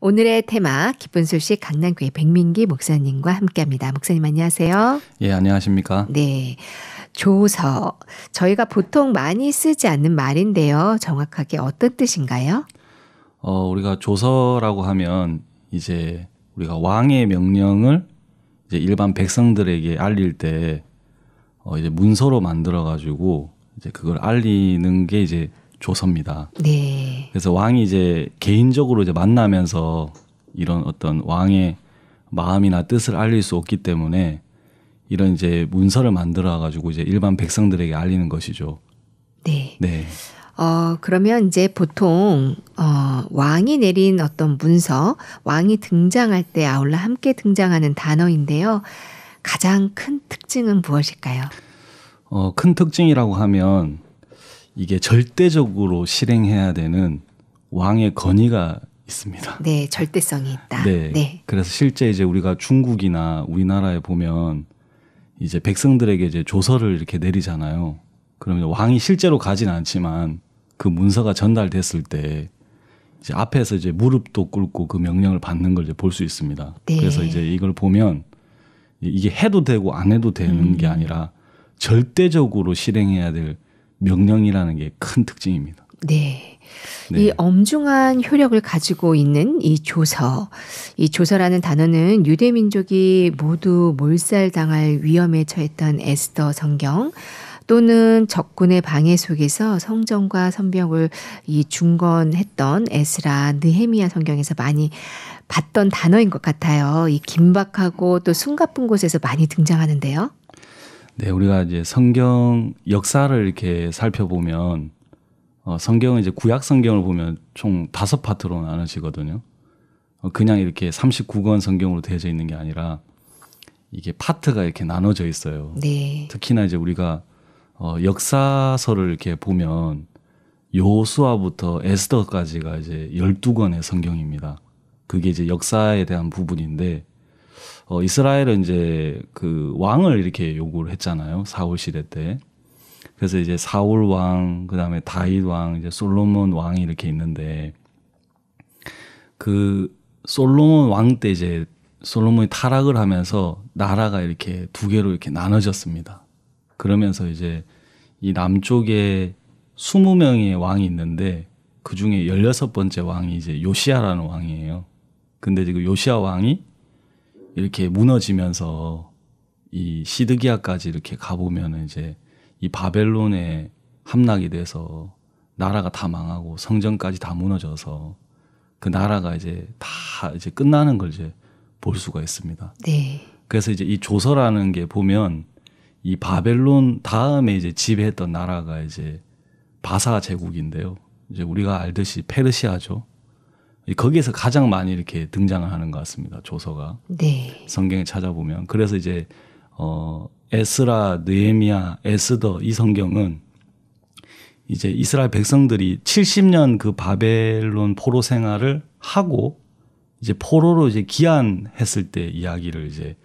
오늘의 테마 기쁜 소식 강남교회 백민기 목사님과 함께합니다. 목사님 안녕하세요. 예, 안녕하십니까? 네, 조서 저희가 보통 많이 쓰지 않는 말인데요. 정확하게 어떤 뜻인가요? 우리가 조서라고 하면 이제 우리가 왕의 명령을 이제 일반 백성들에게 알릴 때 이제 문서로 만들어 가지고 이제 그걸 알리는 게 이제 조서입니다. 네. 그래서 왕이 이제 개인적으로 이제 만나면서 이런 어떤 왕의 마음이나 뜻을 알릴 수 없기 때문에 이런 이제 문서를 만들어 가지고 이제 일반 백성들에게 알리는 것이죠. 네. 네. 그러면 이제 보통 왕이 내린 어떤 문서, 왕이 등장할 때 아울러 함께 등장하는 단어인데요. 가장 큰 특징은 무엇일까요? 큰 특징이라고 하면 이게 절대적으로 실행해야 되는 왕의 권위가 있습니다. 네, 절대성이 있다. 네. 네. 그래서 실제 이제 우리가 중국이나 우리나라에 보면 이제 백성들에게 이제 조서를 이렇게 내리잖아요. 그러면 왕이 실제로 가진 않지만 그 문서가 전달됐을 때 이제 앞에서 이제 무릎도 꿇고 그 명령을 받는 걸 이제 볼 수 있습니다. 네. 그래서 이제 이걸 보면 이게 해도 되고 안 해도 되는 게 아니라 절대적으로 실행해야 될 명령이라는 게 큰 특징입니다. 네. 네. 이 엄중한 효력을 가지고 있는 이 조서. 이 조서라는 단어는 유대 민족이 모두 몰살당할 위험에 처했던 에스더 성경 또는 적군의 방해 속에서 성전과 성벽을 이 중건했던 에스라, 느헤미야 성경에서 많이 봤던 단어인 것 같아요. 이 긴박하고 또 숨가쁜 곳에서 많이 등장하는데요. 네, 우리가 이제 성경 역사를 이렇게 살펴보면 성경은 이제 구약 성경을 보면 총 5파트로 나눠지거든요. 그냥 이렇게 39권 성경으로 되어져 있는 게 아니라 이게 파트가 이렇게 나눠져 있어요. 네. 특히나 이제 우리가 역사서를 이렇게 보면 여호수아부터 에스더까지가 이제 12권의 성경입니다. 그게 이제 역사에 대한 부분인데 이스라엘은 이제 그 왕을 이렇게 요구를 했잖아요. 사울 시대 때. 그래서 이제 사울 왕, 그다음에 다윗 왕, 이제 솔로몬 왕이 이렇게 있는데 그 솔로몬 왕 때 이제 솔로몬이 타락을 하면서 나라가 이렇게 두 개로 이렇게 나눠졌습니다. 그러면서 이제 이 남쪽에 20명의 왕이 있는데 그 중에 16번째 왕이 이제 요시야라는 왕이에요. 근데 지금 요시야 왕이 이렇게 무너지면서 이 시드기야까지 이렇게 가보면 이제 이 바벨론에 함락이 돼서 나라가 다 망하고 성전까지 다 무너져서 그 나라가 이제 다 이제 끝나는 걸 이제 볼 수가 있습니다. 네. 그래서 이제 이 조서라는 게 보면 이 바벨론 다음에 이제 지배했던 나라가 이제 바사 제국인데요. 이제 우리가 알듯이 페르시아죠. 거기에서 가장 많이 이렇게 등장을 하는 것 같습니다. 조서가. 네. 성경에 찾아보면. 그래서 이제 에스라, 느헤미야, 에스더 이 성경은 이제 이스라엘 백성들이 70년 그 바벨론 포로 생활을 하고 이제 포로로 이제 귀환했을 때 이야기를 이제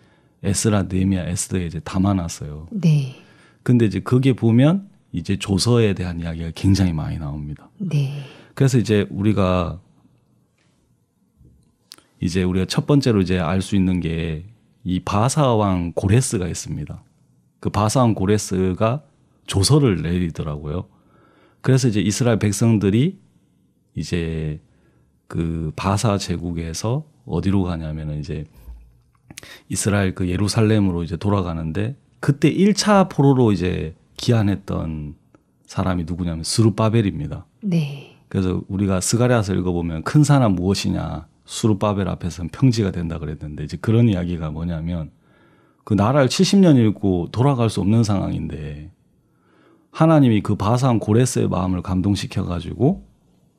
에스라, 느헤미야, 에스더에 이제 담아놨어요. 네. 근데 이제 거기에 보면 이제 조서에 대한 이야기가 굉장히 많이 나옵니다. 네. 그래서 이제 우리가 첫 번째로 이제 알 수 있는 게 이 바사 왕 고레스가 있습니다. 그 바사 왕 고레스가 조서를 내리더라고요. 그래서 이제 이스라엘 백성들이 이제 그 바사 제국에서 어디로 가냐면은 이제 이스라엘 그 예루살렘으로 이제 돌아가는데 그때 1차 포로로 이제 귀환했던 사람이 누구냐면 스룹바벨입니다. 네. 그래서 우리가 스가랴서 읽어보면 큰 산은 무엇이냐 수룹바벨 앞에서는 평지가 된다 그랬는데 이제 그런 이야기가 뭐냐면 그 나라를 70년 읽고 돌아갈 수 없는 상황인데 하나님이 그 바산 고레스의 마음을 감동시켜 가지고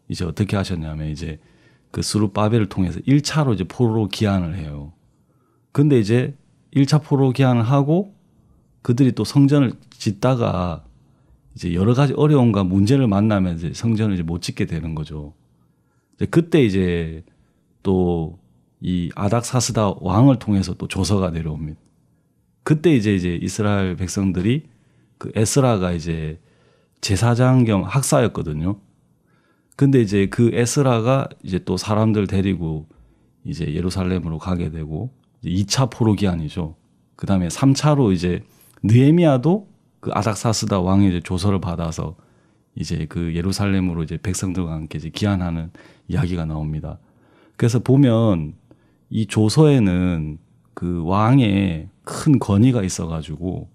이제 어떻게 하셨냐면 이제 그 스룹바벨을 통해서 1차로 이제 포로로 귀환을 해요. 근데 이제 1차 포로 귀환을 하고 그들이 또 성전을 짓다가 이제 여러 가지 어려움과 문제를 만나면 이제 성전을 이제 못 짓게 되는 거죠. 이제 그때 이제 또 이 아닥사스다 왕을 통해서 또 조서가 내려옵니다. 그때 이제 이스라엘 백성들이 그 에스라가 이제 제사장 겸 학사였거든요. 근데 이제 그 에스라가 이제 또 사람들 데리고 이제 예루살렘으로 가게 되고 2차 포로 기한이죠. 그다음에 3차로 이제 느헤미야도 그 아닥사스다 왕의 이제 조서를 받아서 이제 그 예루살렘으로 이제 백성들과 함께 이제 기한하는 이야기가 나옵니다. 그래서 보면 이 조서에는 그 왕의 큰 권위가 있어가지고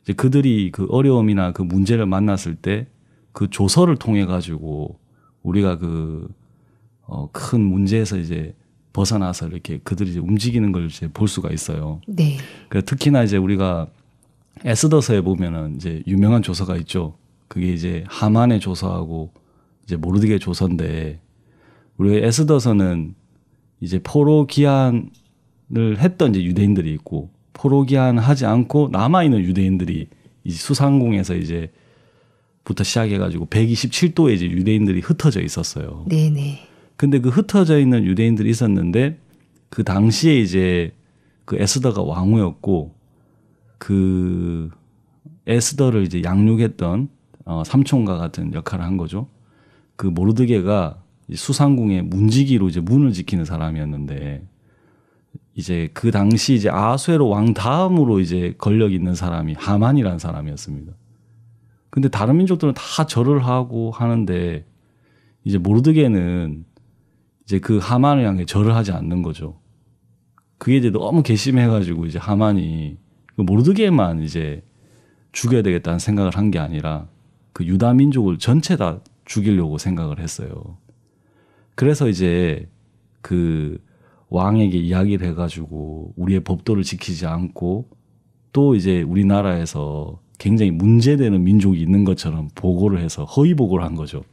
이제 그들이 그 어려움이나 그 문제를 만났을 때 그 조서를 통해 가지고 우리가 그 큰 문제에서 이제 벗어나서 이렇게 그들이 이제 움직이는 걸 이제 볼 수가 있어요. 네. 특히나 이제 우리가 에스더서에 보면은 이제 유명한 조서가 있죠. 그게 이제 하만의 조서하고 이제 모르드게 조서인데 우리 에스더서는 이제 포로 기한을 했던 이제 유대인들이 있고 포로 기한을 하지 않고 남아 있는 유대인들이 이제 수상궁에서 이제 부터 시작해가지고 127도에 이제 유대인들이 흩어져 있었어요. 네네. 근데 그 흩어져 있는 유대인들이 있었는데 그 당시에 이제 그 에스더가 왕후였고 그 에스더를 이제 양육했던 삼촌과 같은 역할을 한 거죠. 그 모르드게가 수상궁의 문지기로 이제 문을 지키는 사람이었는데 이제 그 당시 이제 아하수에로 왕 다음으로 이제 권력 있는 사람이 하만이라는 사람이었습니다. 근데 다른 민족들은 다 절을 하고 하는데 이제 모르드게는 이제 그 하만을 향해 절을 하지 않는 거죠. 그게 이제 너무 괘씸해가지고 이제 하만이 그 모르드게만 이제 죽여야 되겠다는 생각을 한 게 아니라 그 유다 민족을 전체 다 죽이려고 생각을 했어요. 그래서 이제 그 왕에게 이야기를 해가지고 우리의 법도를 지키지 않고 또 이제 우리나라에서 굉장히 문제되는 민족이 있는 것처럼 보고를 해서 허위 보고를 한 거죠.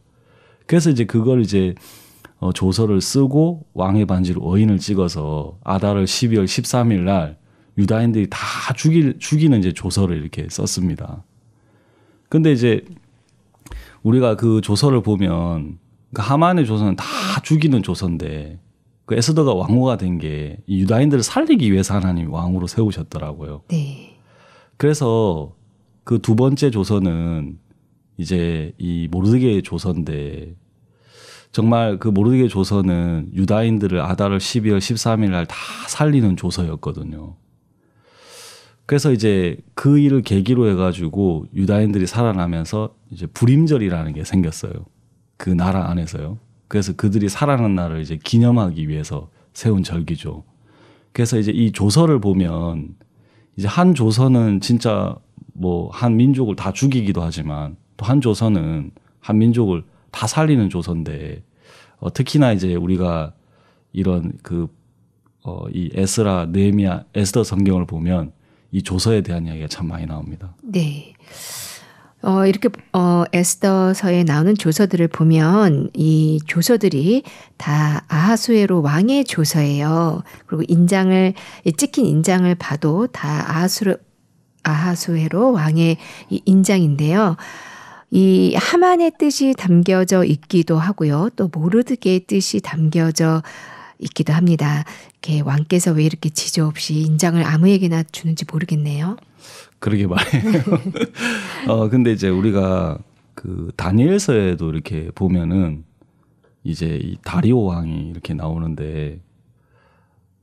그래서 이제 그걸 이제 조서를 쓰고 왕의 반지로 어인을 찍어서 아달월 12월 13일 날 유다인들이 다 죽이는 이제 조서를 이렇게 썼습니다. 근데 이제 우리가 그 조서를 보면 그 하만의 조서는 다 죽이는 조서인데 그 에스더가 왕후가 된 게 이 유다인들을 살리기 위해서 하나님이 왕후로 세우셨더라고요. 네. 그래서 그 두 번째 조서는 이제 이 모르드게의 조서인데 정말 그 모르드게 조서는 유다인들을 아달월 12월 13일 날 다 살리는 조서였거든요. 그래서 이제 그 일을 계기로 해가지고 유다인들이 살아나면서 이제 불임절이라는 게 생겼어요. 그 나라 안에서요. 그래서 그들이 살아난 날을 이제 기념하기 위해서 세운 절기죠. 그래서 이제 이 조서를 보면 이제 한 조서는 진짜 뭐 한 민족을 다 죽이기도 하지만 또 한 조서는 한 민족을 다 살리는 조서인데 특히나 이제 우리가 이런 이 에스라, 느헤미야, 에스더 성경을 보면 이 조서에 대한 이야기가 참 많이 나옵니다. 네. 이렇게 에스더서에 나오는 조서들을 보면 이 조서들이 다 아하수에로 왕의 조서예요. 그리고 찍힌 인장을 봐도 다 아하수에로 왕의 이 인장인데요. 이 하만의 뜻이 담겨져 있기도 하고요. 또 모르드게의 뜻이 담겨져 있기도 합니다. 이렇게 왕께서 왜 이렇게 지조 없이 인장을 아무에게나 주는지 모르겠네요. 그러게 말이에요. 근데 이제 우리가 그 다니엘서에도 이렇게 보면은 이제 이 다리오 왕이 이렇게 나오는데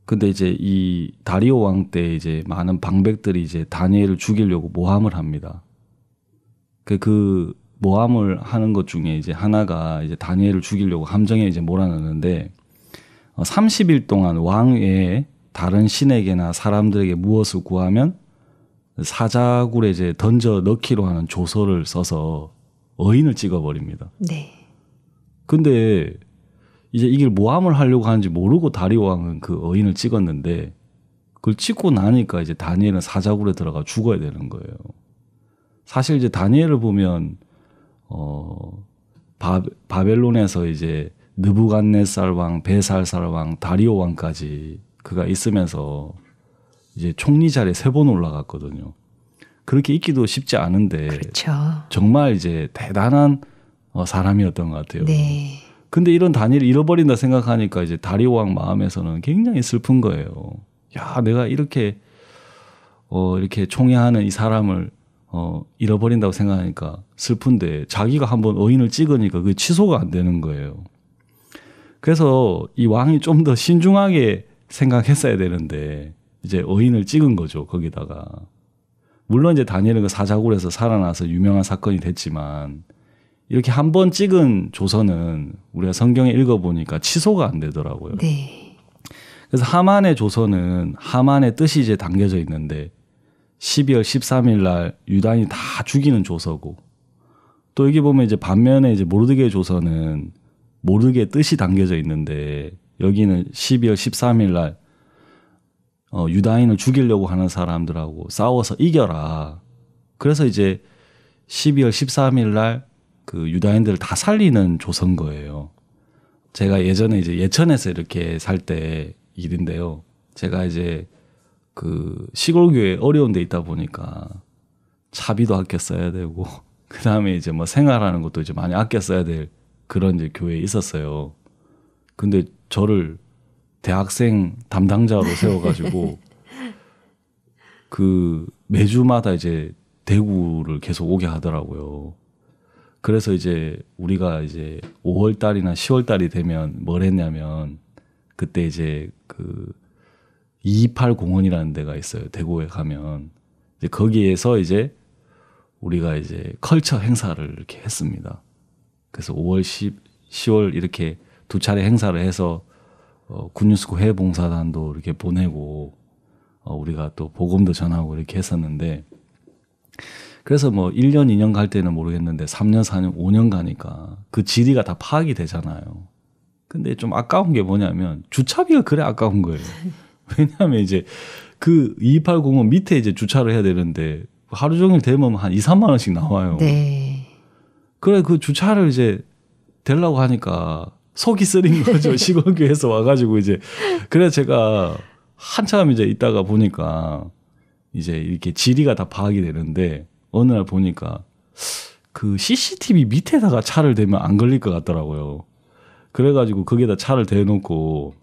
근데 이제 이 다리오 왕 때 이제 많은 방백들이 이제 다니엘을 죽이려고 모함을 합니다. 그 모함을 하는 것 중에 이제 하나가 이제 다니엘을 죽이려고 함정에 이제 몰아넣는데 30일 동안 왕 외에 다른 신에게나 사람들에게 무엇을 구하면 사자굴에 이제 던져 넣기로 하는 조서를 써서 어인을 찍어버립니다. 네. 근데 이제 이걸 모함을 하려고 하는지 모르고 다리오 왕은 그 어인을 찍었는데 그걸 찍고 나니까 이제 다니엘은 사자굴에 들어가 죽어야 되는 거예요. 사실 이제 다니엘을 보면 바벨론에서 이제 느부갓네살 왕, 베살살 왕, 다리오 왕까지 그가 있으면서 이제 총리 자리에 3번 올라갔거든요. 그렇게 있기도 쉽지 않은데 그렇죠. 정말 이제 대단한 사람이었던 것 같아요. 네. 근데 이런 다니엘을 잃어버린다 생각하니까 이제 다리오 왕 마음에서는 굉장히 슬픈 거예요. 야, 내가 이렇게 총애하는 이 사람을 잃어버린다고 생각하니까 슬픈데 자기가 한번 어인을 찍으니까 그게 취소가 안 되는 거예요. 그래서 이 왕이 좀 더 신중하게 생각했어야 되는데 이제 어인을 찍은 거죠. 거기다가. 물론 이제 다니엘은 그 사자굴에서 살아나서 유명한 사건이 됐지만 이렇게 한 번 찍은 조서는 우리가 성경에 읽어보니까 취소가 안 되더라고요. 네. 그래서 하만의 조서는 하만의 뜻이 이제 담겨져 있는데 12월 13일 날 유다인이 다 죽이는 조서고 또 여기 보면 이제 반면에 이제 모르드게의 조서는 모르드게의 뜻이 담겨져 있는데 여기는 12월 13일 날 유다인을 죽이려고 하는 사람들하고 싸워서 이겨라. 그래서 이제 12월 13일 날 그 유다인들을 다 살리는 조선 거예요. 제가 예전에 이제 예천에서 이렇게 살 때 일인데요. 제가 이제 그 시골교회 어려운 데 있다 보니까 차비도 아껴 써야 되고 그 다음에 이제 뭐 생활하는 것도 이제 많이 아껴 써야 될 그런 이제 교회에 있었어요. 근데 저를 대학생 담당자로 세워가지고 그 매주마다 이제 대구를 계속 오게 하더라고요. 그래서 이제 우리가 이제 5월 달이나 10월 달이 되면 뭘 했냐면 그때 이제 그 228 공원이라는 데가 있어요. 대구에 가면 이제 거기에서 이제 우리가 이제 컬처 행사를 이렇게 했습니다. 그래서 5월 10월 이렇게 두 차례 행사를 해서 군유스코 해외봉사단도 이렇게 보내고 우리가 또 복음도 전하고 이렇게 했었는데 그래서 뭐 1년, 2년 갈 때는 모르겠는데 3년, 4년, 5년 가니까 그 지리가 다 파악이 되잖아요. 근데 좀 아까운 게 뭐냐면 주차비가 그래 아까운 거예요. 왜냐하면 이제 그 228 공원 밑에 이제 주차를 해야 되는데 하루 종일 되면 한 2, 3만 원씩 나와요. 네. 그래 그 주차를 이제 되려고 하니까 속이 쓰린 거죠. 시골교회에서 와가지고 이제 그래서 제가 한참 이제 있다가 보니까 이제 이렇게 지리가 다 파악이 되는데 어느 날 보니까 그 CCTV 밑에다가 차를 대면 안 걸릴 것 같더라고요. 그래가지고 거기에다 차를 대놓고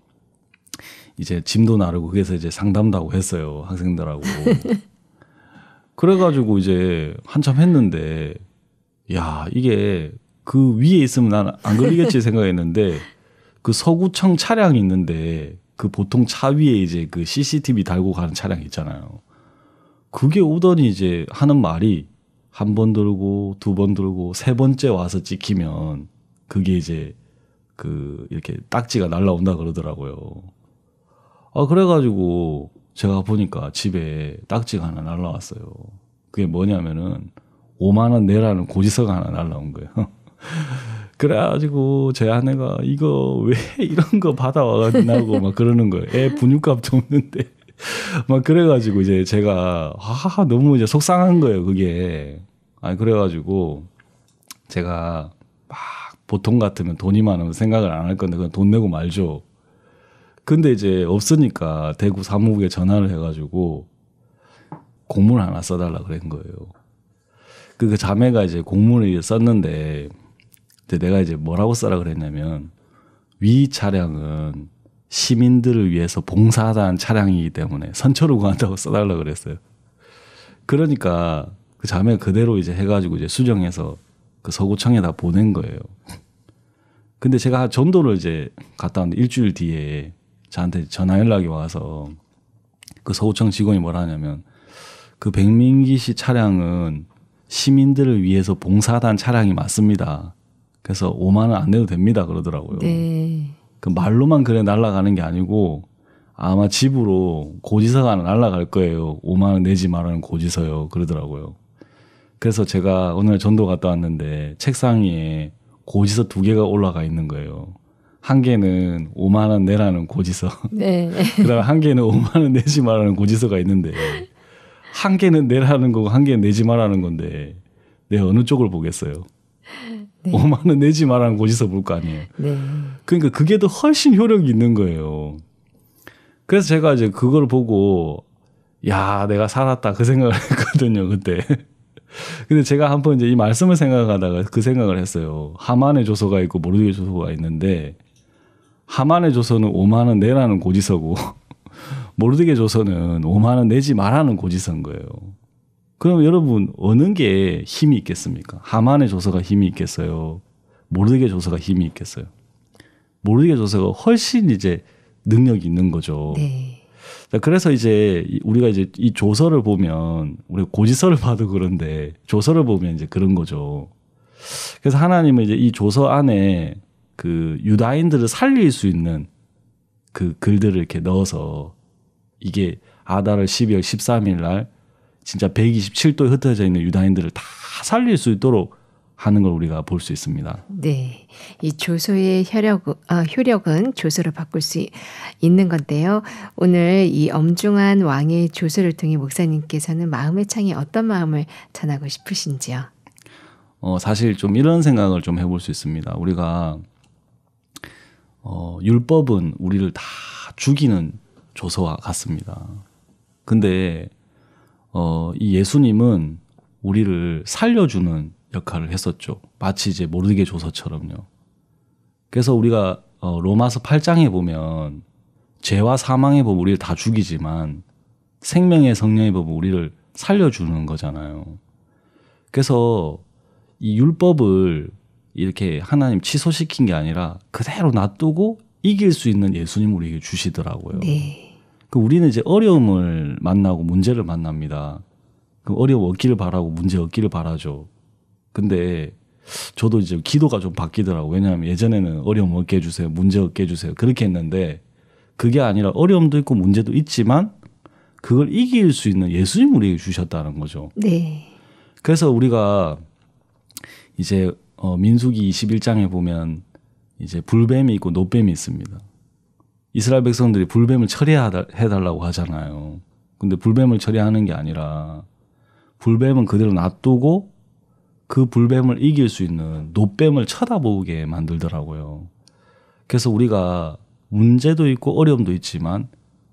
이제 짐도 나르고 거기서 이제 상담도 하고 했어요. 학생들하고. 그래가지고 이제 한참 했는데 야 이게 그 위에 있으면 난 안 걸리겠지 생각했는데 그 서구청 차량이 있는데 그 보통 차 위에 이제 그 CCTV 달고 가는 차량 있잖아요. 그게 오더니 이제 하는 말이 한 번 들고 두 번 들고 세 번째 와서 찍히면 그게 이제 그 이렇게 딱지가 날라온다 그러더라고요. 그래가지고 제가 보니까 집에 딱지가 하나 날라왔어요. 그게 뭐냐면은 5만 원 내라는 고지서가 하나 날라온 거예요. 그래가지고 제 아내가 이거 왜 이런 거 받아와가지고 막 그러는 거예요. 애 분유값도 없는데. 막 그래가지고 이제 제가 너무 이제 속상한 거예요. 그게. 그래가지고 제가 막 보통 같으면 돈이 많으면 생각을 안 할 건데 그냥 돈 내고 말죠. 근데 이제 없으니까 대구 사무국에 전화를 해가지고 공문 하나 써달라 그런 거예요. 그 자매가 이제 공문을 썼는데 내가 이제 뭐라고 써라 그랬냐면 위 차량은 시민들을 위해서 봉사하는 차량이기 때문에 선처를 구한다고 써달라 그랬어요. 그러니까 그 자매가 그대로 이제 해가지고 이제 수정해서 그 서구청에다 보낸 거예요. 근데 제가 전도를 이제 갔다 왔는데 일주일 뒤에 저한테 전화 연락이 와서 그 서구청 직원이 뭐라 하냐면 그 백민기 씨 차량은 시민들을 위해서 봉사단 차량이 맞습니다. 그래서 5만 원 안 내도 됩니다 그러더라고요. 네. 그 말로만 그래 날아가는 게 아니고 아마 집으로 고지서가 하나 날아갈 거예요. 5만 원 내지 말라는 고지서요 그러더라고요. 그래서 제가 오늘 전도 갔다 왔는데 책상 위에 고지서 2개가 올라가 있는 거예요. 한 개는 5만 원 내라는 고지서. 네. 그다음에 한 개는 5만 원 내지 말라는 고지서가 있는데 한 개는 내라는 거고 한 개는 내지 말라는 건데 내가 어느 쪽을 보겠어요. 네. 5만 원 내지 말라는 고지서 볼 거 아니에요. 네. 그러니까 그게 더 훨씬 효력이 있는 거예요. 그래서 제가 이제 그걸 보고 야 내가 살았다 그 생각을 했거든요 그때. 근데 제가 한번 이제 이 말씀을 생각하다가 그 생각을 했어요. 하만의 조서가 있고 모르드게 조서가 있는데 하만의 조서는 5만 원 내라는 고지서고 모르드게 조서는 5만 원 내지 말라는 고지서인 거예요. 그럼 여러분 어느 게 힘이 있겠습니까? 하만의 조서가 힘이 있겠어요? 모르드게 조서가 힘이 있겠어요? 모르게 조서가 훨씬 이제 능력이 있는 거죠. 네. 그래서 이제 우리가 이제 이 조서를 보면 우리가 고지서를 봐도 그런데 조서를 보면 이제 그런 거죠. 그래서 하나님은 이제 이 조서 안에 그 유다인들을 살릴 수 있는 그 글들을 이렇게 넣어서 이게 아달월 12월 13일 날 진짜 127도에 흩어져 있는 유다인들을 다 살릴 수 있도록 하는 걸 우리가 볼 수 있습니다. 네. 이 조서의 효력은 조서를 바꿀 수 있는 건데요. 오늘 이 엄중한 왕의 조서를 통해 목사님께서는 마음의 창에 어떤 마음을 전하고 싶으신지요? 사실 좀 이런 생각을 좀 해볼 수 있습니다. 우리가 율법은 우리를 다 죽이는 조서와 같습니다. 근데 이 예수님은 우리를 살려주는 역할을 했었죠. 마치 이제 모르게 조서처럼요. 그래서 우리가 로마서 8장에 보면 죄와 사망에 보면 우리를 다 죽이지만 생명의 성령에 보면 우리를 살려주는 거잖아요. 그래서 이 율법을 이렇게 하나님 취소시킨 게 아니라 그대로 놔두고 이길 수 있는 예수님 우리에게 주시더라고요. 네. 우리는 이제 어려움을 만나고 문제를 만납니다. 그럼 어려움 없기를 바라고 문제 없기를 바라죠. 근데 저도 이제 기도가 좀 바뀌더라고요. 왜냐하면 예전에는 어려움 없게 해주세요. 문제 없게 해주세요. 그렇게 했는데 그게 아니라 어려움도 있고 문제도 있지만 그걸 이길 수 있는 예수님 우리에게 주셨다는 거죠. 네. 그래서 우리가 이제 민수기 21장에 보면 이제 불뱀이 있고 노뱀이 있습니다. 이스라엘 백성들이 불뱀을 처리해달라고 하잖아요. 근데 불뱀을 처리하는 게 아니라 불뱀은 그대로 놔두고 그 불뱀을 이길 수 있는 노뱀을 쳐다보게 만들더라고요. 그래서 우리가 문제도 있고 어려움도 있지만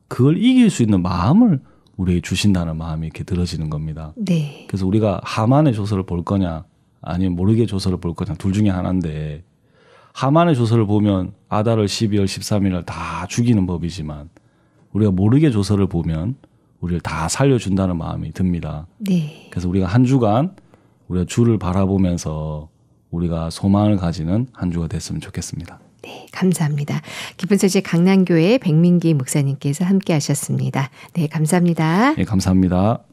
그걸 이길 수 있는 마음을 우리에게 주신다는 마음이 이렇게 들어지는 겁니다. 네. 그래서 우리가 하만의 조서를 볼 거냐 아니면 모르게 조서를 볼 거냐 둘 중에 하나인데 하만의 조서를 보면 아달월 12월 13일 다 죽이는 법이지만 우리가 모르게 조서를 보면 우리를 다 살려준다는 마음이 듭니다. 네. 그래서 우리가 한 주간 우리가 주를 바라보면서 우리가 소망을 가지는 한 주가 됐으면 좋겠습니다. 네, 감사합니다. 기쁜 소식 강남교회 백민기 목사님께서 함께 하셨습니다. 네, 감사합니다. 네, 감사합니다.